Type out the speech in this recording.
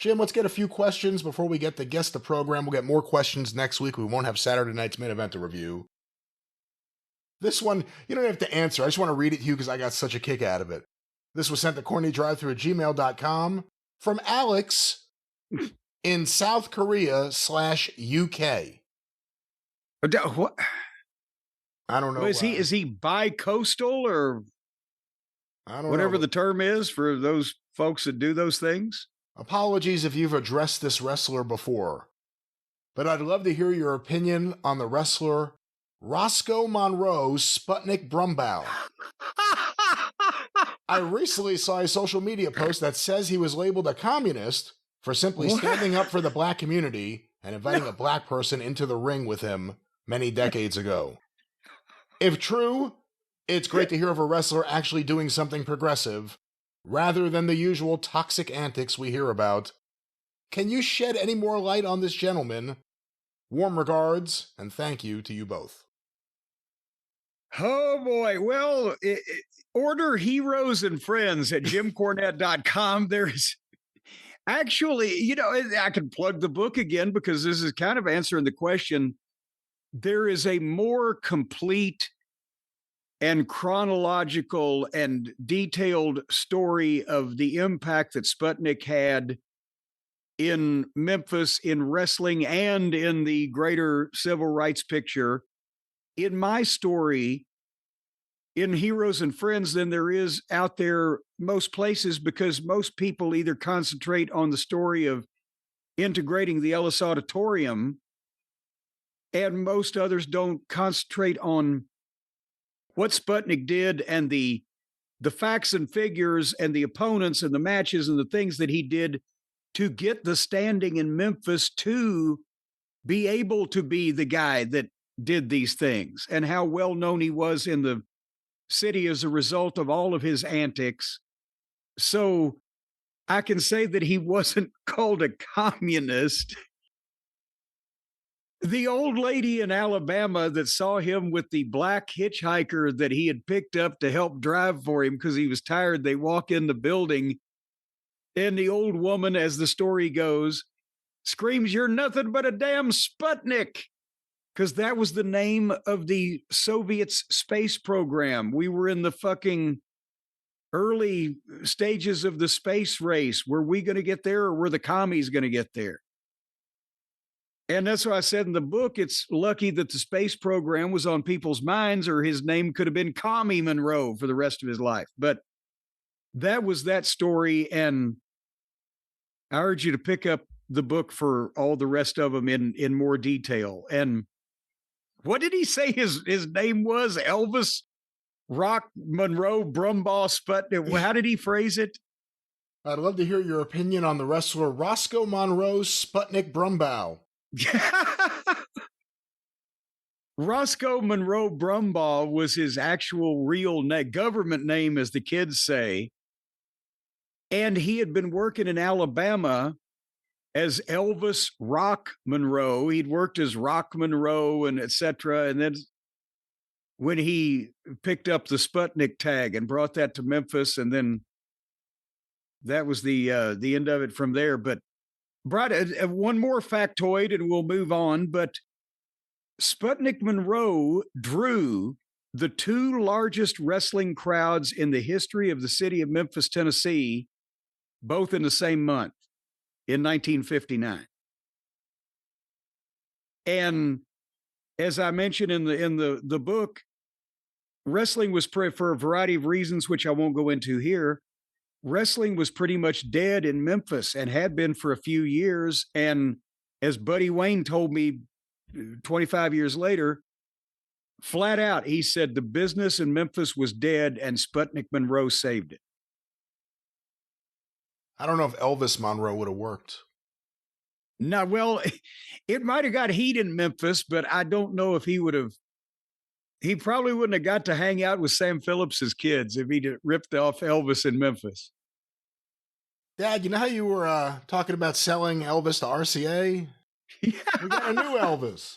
Jim, let's get a few questions before we get to guest the program. We'll get more questions next week. We won't have Saturday night's main event to review. This one, you don't have to answer. I just want to read it to you because I got such a kick out of it. This was sent to CornyDriveThru@gmail.com from Alex in South Korea/UK. What? I don't know. Well, is he bi-coastal or I don't whatever know. the term is for those folks that do those things? Apologies if you've addressed this wrestler before, but I'd love to hear your opinion on the wrestler Roscoe Monroe's Sputnik Monroe. I recently saw a social media post that says he was labeled a communist for simply standing up for the black community and inviting a black person into the ring with him many decades ago. If true, it's great to hear of a wrestler actually doing something progressive, rather than the usual toxic antics we hear about. Can you shed any more light on this gentleman? Warm regards, and thank you to you both. Oh, boy. Well, order Heroes and Friends at JimCornette.com. There's actually, I can plug the book again because this is kind of answering the question. There is a more complete and chronological and detailed story of the impact that Sputnik had in Memphis, in wrestling, and in the greater civil rights picture in my story in Heroes and Friends than there is out there most places, because most people either concentrate on the story of integrating the Ellis Auditorium, and most others don't concentrate on what Sputnik did and the facts and figures and the opponents and the matches and the things that he did to get the standing in Memphis to be able to be the guy that did these things, and how well known he was in the city as a result of all of his antics. So I can say that he wasn't called a communist. The old lady in Alabama that saw him with the black hitchhiker that he had picked up to help drive for him because he was tired, they walk in the building, and the old woman, as the story goes, screams, "You're nothing but a damn Sputnik," because that was the name of the Soviets' space program. We were in the fucking early stages of the space race. Were we going to get there, or were the commies going to get there? And that's why I said in the book, it's lucky that the space program was on people's minds, or his name could have been Commie Monroe for the rest of his life. But that was that story, and I urge you to pick up the book for all the rest of them in more detail. And what did he say his name was? Elvis Rock Monroe Brumbaugh Sputnik. How did he phrase it? I'd love to hear your opinion on the wrestler Roscoe Monroe's Sputnik Monroe. Roscoe Monroe Brumbaugh was his actual real government name, as the kids say. And he had been working in Alabama as Elvis Rock Monroe. He'd worked as Rock Monroe and et cetera. And then when he picked up the Sputnik tag and brought that to Memphis, and then that was the end of it from there. But brought one more factoid and we'll move on. But Sputnik Monroe drew the two largest wrestling crowds in the history of the city of Memphis, Tennessee, both in the same month in 1959. And as I mentioned in the book, wrestling was for a variety of reasons, which I won't go into here. Wrestling was pretty much dead in Memphis and had been for a few years. And as Buddy Wayne told me 25 years later, flat out, he said the business in Memphis was dead and Sputnik Monroe saved it. I don't know if Elvis Monroe would have worked. No, well, it might have got heat in Memphis, but I don't know if he would have. He probably wouldn't have got to hang out with Sam Phillips's kids if he'd ripped off Elvis in Memphis. Dad, you know how you were talking about selling Elvis to RCA? Yeah. We got a new Elvis.